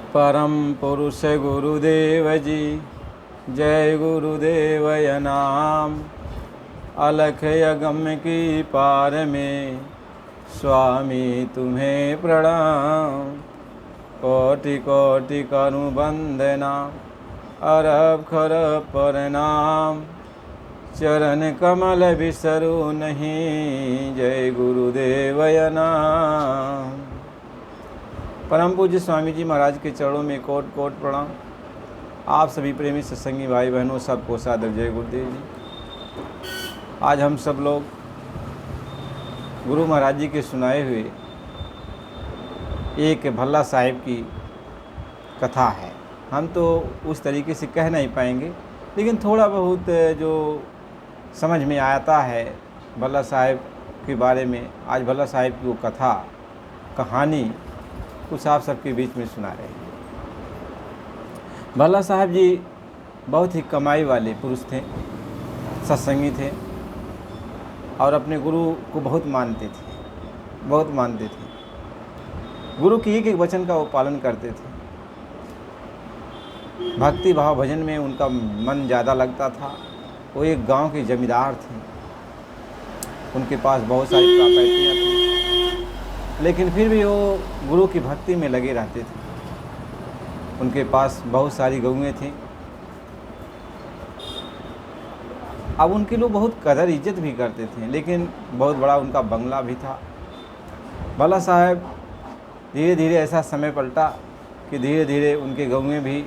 परम पुरुष गुरुदेव जी, जय गुरुदेवय नाम। अलख अगम की पार में स्वामी तुम्हें प्रणाम। कोटि कोटि करूं वंदना, अरब खरब प्रणाम। चरण कमल बिसरू नहीं, जय गुरुदेवय नाम। परम पूज्य स्वामी जी महाराज के चरणों में कोट कोट प्रणाम। आप सभी प्रेमी सत्संगी भाई बहनों सबको सादर जय गुरुदेव जी। आज हम सब लोग गुरु महाराज जी के सुनाए हुए एक भल्ला साहिब की कथा है। हम तो उस तरीके से कह नहीं पाएंगे, लेकिन थोड़ा बहुत जो समझ में आता है भल्ला साहिब के बारे में, आज भल्ला साहिब की वो कथा कहानी कुछ आप सबके बीच में सुना रहे हैं। भल्ला साहब जी बहुत ही कमाई वाले पुरुष थे, सत्संगी थे और अपने गुरु को बहुत मानते थे। गुरु की एक एक वचन का वो पालन करते थे। भक्ति भाव भजन में उनका मन ज़्यादा लगता था। वो एक गांव के जमींदार थे, उनके पास बहुत सारी प्रॉपर्टियाँ थी, लेकिन फिर भी वो गुरु की भक्ति में लगे रहते थे। उनके पास बहुत सारी गऊएँ थीं। अब उनके लोग बहुत कदर इज्जत भी करते थे, लेकिन बहुत बड़ा उनका बंगला भी था। भल्ला साहब धीरे धीरे ऐसा समय पलटा कि धीरे धीरे उनके गऊएँ भी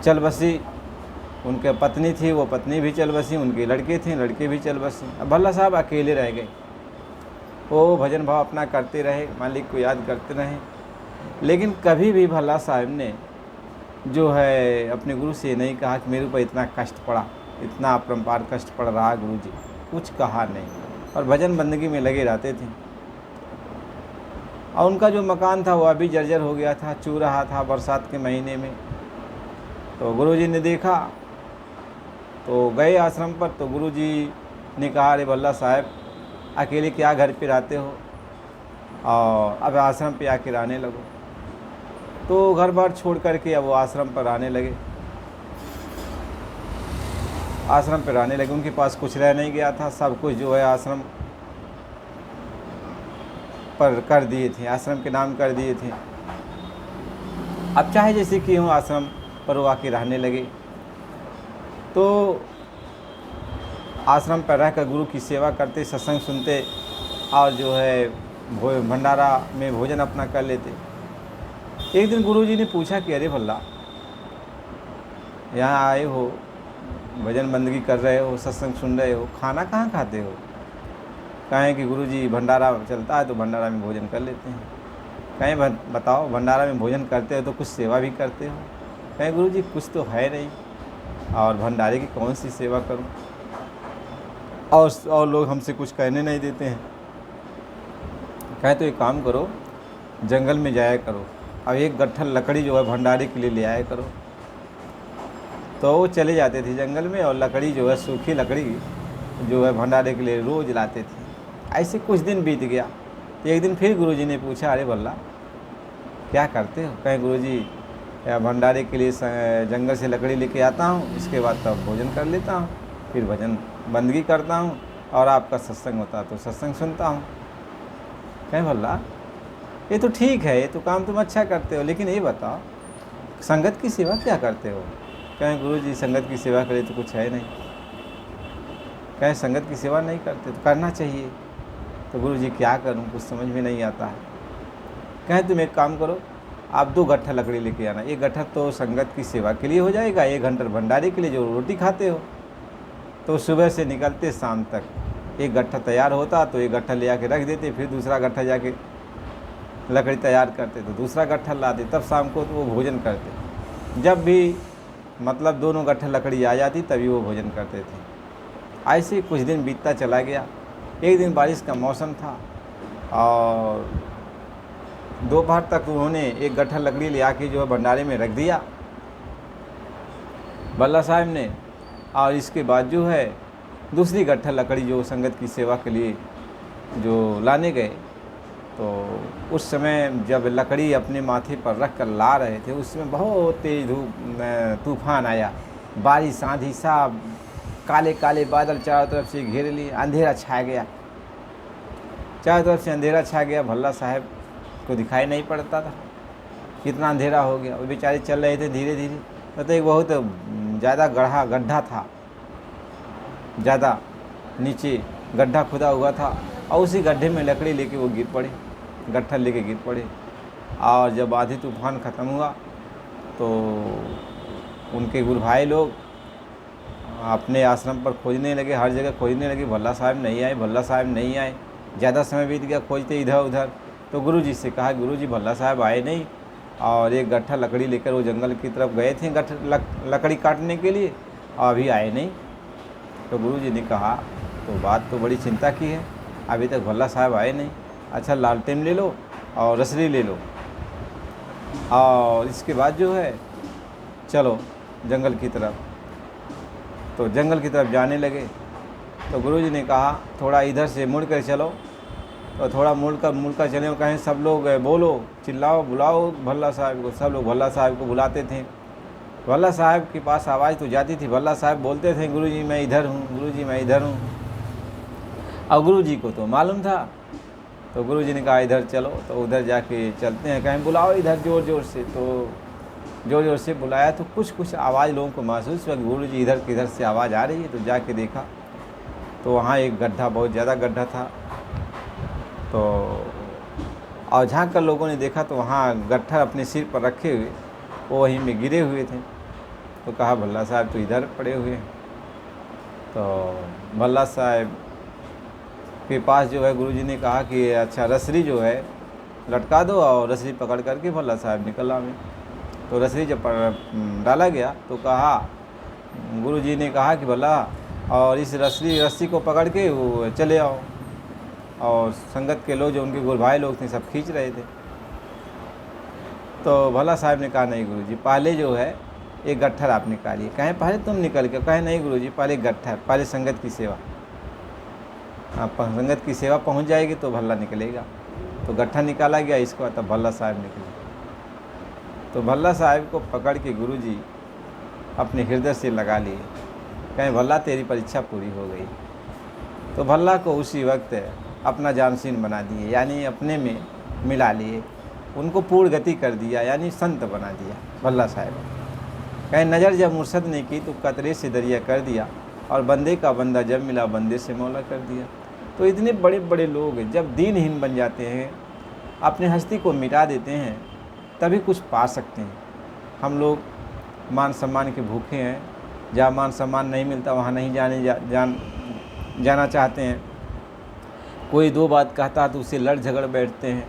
चल बसी। उनके पत्नी थी, वो पत्नी भी चल बसी। उनके लड़के थे, लड़के भी चल बसे। अब भल्ला साहब अकेले रह गए। वो भजन भाव अपना करते रहे, मालिक को याद करते रहे, लेकिन कभी भी भल्ला साहब ने जो है अपने गुरु से नहीं कहा कि मेरे ऊपर इतना कष्ट पड़ा, इतना अपरंपार कष्ट पड़ रहा है गुरु जी, कुछ कहा नहीं। और भजन बंदगी में लगे रहते थे। और उनका जो मकान था वो अभी जर्जर हो गया था, चू रहा था बरसात के महीने में। तो गुरुजी ने देखा तो गए आश्रम पर। तो गुरुजी ने कहा, अरे भल्ला साहब अकेले क्या घर पे रहते हो, और अब आश्रम पे आके रहने लगो। तो घर बार छोड़ करके अब वो आश्रम पर रहने लगे। उनके पास कुछ रह नहीं गया था, सब कुछ जो है आश्रम पर कर दिए थे, आश्रम के नाम कर दिए थे। अब चाहे जैसे कि हूँ आश्रम पर वो आके रहने लगे। तो आश्रम पर रहकर गुरु की सेवा करते, सत्संग सुनते और जो है भंडारा में भोजन अपना कर लेते। एक दिन गुरुजी ने पूछा कि अरे भल्ला, यहाँ आए हो, भजन बंदगी कर रहे हो, सत्संग सुन रहे हो, खाना कहाँ खाते हो? कहें कि गुरुजी भंडारा चलता है तो भंडारा में भोजन कर लेते हैं। कहें बताओ, भंडारा में भोजन करते हो तो कुछ सेवा भी करते हो? कहें गुरुजी कुछ तो है नहीं, और भंडारे की कौन सी सेवा करूं, और लोग हमसे कुछ कहने नहीं देते हैं। कहें तो एक काम करो, जंगल में जाया करो, अब एक गट्ठल लकड़ी जो है भंडारे के लिए ले आया करो। तो वो चले जाते थे जंगल में, और लकड़ी जो है, सूखी लकड़ी जो है भंडारे के लिए रोज़ लाते थे। ऐसे कुछ दिन बीत गया। तो एक दिन फिर गुरुजी ने पूछा, अरे भल्ला क्या करते हो? कहें गुरुजी भंडारे के लिए जंगल से लकड़ी लेके आता हूँ, इसके बाद तब भोजन कर लेता हूँ, फिर भजन बंदगी करता हूँ, और आपका सत्संग होता तो सत्संग सुनता हूँ। कहें भल्ला ये तो ठीक है, ये तो काम तुम अच्छा करते हो, लेकिन ये बताओ संगत की सेवा क्या करते हो? कहें गुरुजी संगत की सेवा करे तो कुछ है नहीं। कहें संगत की सेवा नहीं करते तो करना चाहिए। तो गुरुजी क्या करूं, कुछ समझ में नहीं आता है। कहें तुम एक काम करो, आप 2 गट्ठा लकड़ी लेके आना। एक गट्ठा तो संगत की सेवा के लिए हो जाएगा, 1 घंटा भंडारे के लिए जो रोटी खाते हो। तो सुबह से निकलते शाम तक 1 गट्ठा तैयार होता, तो 1 गट्ठा ले आके रख देते, फिर दूसरा गट्ठा जाके लकड़ी तैयार करते, तो दूसरा गट्ठा लाते, तब शाम को तो वो भोजन करते। जब भी मतलब दोनों गट्ठा लकड़ी आ जाती तभी वो भोजन करते थे। ऐसे कुछ दिन बीतता चला गया। एक दिन बारिश का मौसम था, और दोपहर तक उन्होंने 1 गट्ठा लकड़ी ले आके जो है भंडारे में रख दिया भल्ला साहब ने। और इसके बाद जो है दूसरी गट्ठा लकड़ी जो संगत की सेवा के लिए जो लाने गए, तो उस समय जब लकड़ी अपने माथे पर रख कर ला रहे थे, उस समय बहुत तेज तूफान आया, बारिश आंधी सा, काले काले बादल चारों तरफ से घेर लिए, अंधेरा छा गया, चारों तरफ से अंधेरा छा गया। भल्ला साहब को दिखाई नहीं पड़ता था, कितना अंधेरा हो गया। वो बेचारे चल रहे थे धीरे धीरे, तो एक बहुत ज़्यादा गड्ढा था, ज़्यादा नीचे गड्ढा खुदा हुआ था, और उसी गड्ढे में लकड़ी लेके वो गिर पड़े, गट्ठर लेके गिर पड़े। और जब आधी तूफान ख़त्म हुआ तो उनके गुरु भाई लोग अपने आश्रम पर खोजने लगे, हर जगह खोजने लगे, भल्ला साहब नहीं आए, भल्ला साहब नहीं आए। ज़्यादा समय बीत गया खोजते इधर उधर। तो गुरुजी से कहा, गुरुजी भल्ला साहब आए नहीं, और एक गट्ठा लकड़ी लेकर वो जंगल की तरफ गए थे लकड़ी काटने के लिए, और अभी आए नहीं। तो गुरुजी ने कहा, तो बात तो बड़ी चिंता की है, अभी तक भल्ला साहब आए नहीं। अच्छा, लालटेन ले लो और रसरी ले लो, और इसके बाद जो है चलो जंगल की तरफ। तो जंगल की तरफ जाने लगे। तो गुरुजी ने कहा, थोड़ा इधर से मुड़ कर चलो। तो थोड़ा मुड़ कर चले, कहें सब लोग बोलो, चिल्लाओ, बुलाओ भल्ला साहब को। सब लोग भल्ला साहब को बुलाते थे। भल्ला साहब के पास आवाज़ तो जाती थी, भल्ला साहब बोलते थे, गुरुजी मैं इधर हूँ, गुरुजी मैं इधर हूँ। और गुरुजी को तो मालूम था। तो गुरुजी ने कहा, इधर चलो। तो उधर जाके चलते हैं, कहें बुलाओ इधर ज़ोर ज़ोर से। तो ज़ोर ज़ोर से बुलाया तो कुछ आवाज़ लोगों को महसूस हुआ कि गुरुजी इधर किधर से आवाज़ आ रही है। तो जाके देखा तो वहाँ एक गड्ढा, बहुत ज़्यादा गड्ढा था। तो और झाँक कर लोगों ने देखा तो वहाँ गट्ठर अपने सिर पर रखे हुए वो वहीं में गिरे हुए थे। तो कहा, भल्ला साहब तो इधर पड़े हुए हैं। तो भल्ला साहब के पास जो है गुरुजी ने कहा कि अच्छा रसरी जो है लटका दो, और रसरी पकड़ करके भल्ला साहब निकला में। तो रसरी जब डाला गया तो कहा, गुरुजी ने कहा कि भल्ला, और इस रस्सी को पकड़ के वो चले आओ। और संगत के लोग जो उनके गुरु भाई लोग थे सब खींच रहे थे। तो भल्ला साहब ने कहा, नहीं गुरुजी, पहले जो है एक गट्ठर आप निकालिए। कहें पहले तुम निकल के, कहे नहीं गुरुजी, पहले गट्ठर, पहले संगत की सेवा। आप संगत की सेवा पहुंच जाएगी तो भल्ला निकलेगा। तो गट्ठा निकाला गया, इसको बाद तब भल्ला साहब निकले। तो भल्ला साहब को पकड़ के गुरुजी अपने हृदय से लगा लिए, कहें भल्ला तेरी परीक्षा पूरी हो गई। तो भल्ला को उसी वक्त अपना जानशीन बना दिए, यानी अपने में मिला लिए, उनको पूर्ण गति कर दिया, यानी संत बना दिया भल्ला साहब। कहें नज़र जब मुर्शद ने की तो कतरे से दरिया कर दिया, और बंदे का बंदा जब मिला बंदे से मौला कर दिया। तो इतने बड़े बड़े लोग जब दीनहीन बन जाते हैं, अपनी हस्ती को मिटा देते हैं, तभी कुछ पा सकते हैं। हम लोग मान सम्मान के भूखे हैं, जहाँ मान सम्मान नहीं मिलता वहाँ नहीं जाना चाहते हैं। कोई दो बात कहता है तो उससे लड़ झगड़ बैठते हैं।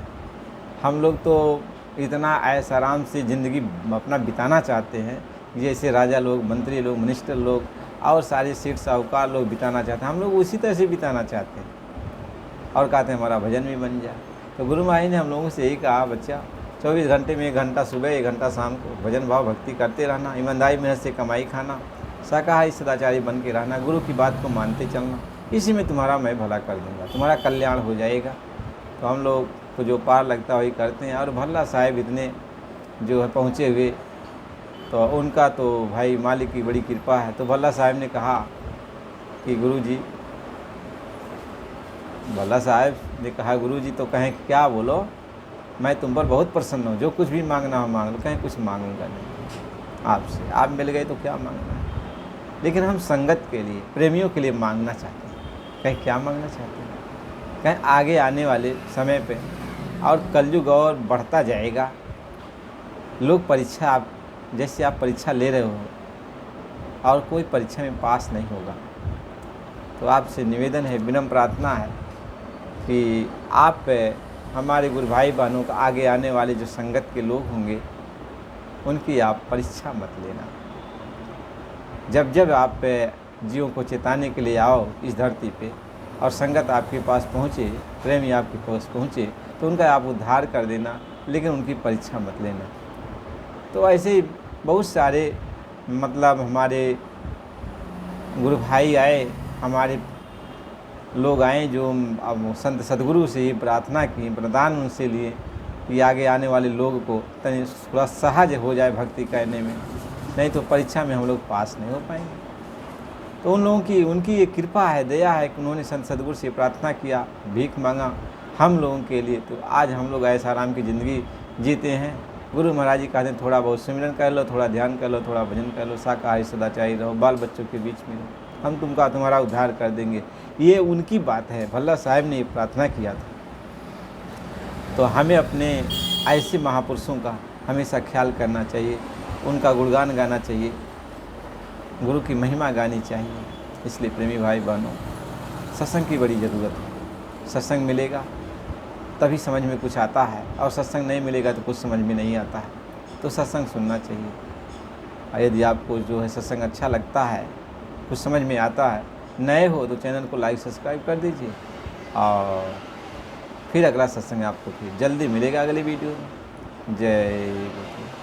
हम लोग तो इतना ऐश आराम से ज़िंदगी अपना बिताना चाहते हैं, जैसे राजा लोग, मंत्री लोग, मिनिस्टर लोग और सारे सेठ साहूकार लोग बिताना चाहते हैं। हम लोग उसी तरह से बिताना चाहते हैं, और कहते हैं हमारा भजन भी बन जाए। तो गुरु माई ने हम लोगों से यही कहा, बच्चा 24 घंटे में 1 घंटा सुबह 1 घंटा शाम को भजन भाव भक्ति करते रहना, ईमानदारी मेहनत से कमाई खाना, शाकाहारी सदाचारी बन के रहना, गुरु की बात को मानते चलना, इसी में तुम्हारा मैं भला कर दूंगा, तुम्हारा कल्याण हो जाएगा। तो हम लोग को जो पार लगता है वही करते हैं। और भल्ला साहब इतने जो है पहुँचे हुए, तो उनका तो भाई मालिक की बड़ी कृपा है। तो भल्ला साहब ने कहा कि गुरुजी, भल्ला साहब ने कहा, गुरुजी तो कहें क्या बोलो, मैं तुम पर बहुत प्रसन्न हूँ, जो कुछ भी मांगना हो मांग लो। कहें कुछ मांगूंगा नहीं आपसे, आप मिल गए तो क्या मांगना है, लेकिन हम संगत के लिए, प्रेमियों के लिए मांगना चाहते हैं। कहें क्या मांगना चाहते हैं, कहें आगे आने वाले समय पे और कलयुग और बढ़ता जाएगा, लोग परीक्षा, आप जैसे आप परीक्षा ले रहे हो और कोई परीक्षा में पास नहीं होगा, तो आपसे निवेदन है, विनम्र प्रार्थना है कि आप हमारे गुरु भाई बहनों का आगे आने वाले जो संगत के लोग होंगे उनकी आप परीक्षा मत लेना। जब जब आप जीवों को चेताने के लिए आओ इस धरती पे और संगत आपके पास पहुँचे, प्रेमी आपके पास पहुँचे, तो उनका आप उद्धार कर देना, लेकिन उनकी परीक्षा मत लेना। तो ऐसे ही बहुत सारे मतलब हमारे गुरु भाई आए, हमारे लोग आए जो अब संत सदगुरु से ही प्रार्थना की, वरदान उनसे लिए कि आगे आने वाले लोग को तनि थोड़ा सहज हो जाए भक्ति करने में, नहीं तो परीक्षा में हम लोग पास नहीं हो पाएंगे। तो उन लोगों की उनकी एक कृपा है, दया है कि उन्होंने संत सदगुरु से प्रार्थना किया, भीख मांगा हम लोगों के लिए। तो आज हम लोग ऐसा आराम की ज़िंदगी जीते हैं। गुरु महाराज जी कहते हैं थोड़ा बहुत सिमरन कर लो, थोड़ा ध्यान कर लो, थोड़ा भजन कर लो, शाकाहारी सदाचारी रहो, बाल बच्चों के बीच में रहो, हम तुमका तुम्हारा उद्धार कर देंगे। ये उनकी बात है, भल्ला साहब ने ये प्रार्थना किया था। तो हमें अपने ऐसे महापुरुषों का हमेशा ख्याल करना चाहिए, उनका गुणगान गाना चाहिए, गुरु की महिमा गानी चाहिए। इसलिए प्रेमी भाई बहनों, सत्संग की बड़ी ज़रूरत है। सत्संग मिलेगा तभी समझ में कुछ आता है, और सत्संग नहीं मिलेगा तो कुछ समझ में नहीं आता है। तो सत्संग सुनना चाहिए। और यदि आपको जो है सत्संग अच्छा लगता है, कुछ समझ में आता है, नए हो तो चैनल को लाइक सब्सक्राइब कर दीजिए। और फिर अगला सत्संग आपको फिर जल्दी मिलेगा अगली वीडियो में। जय गुरु।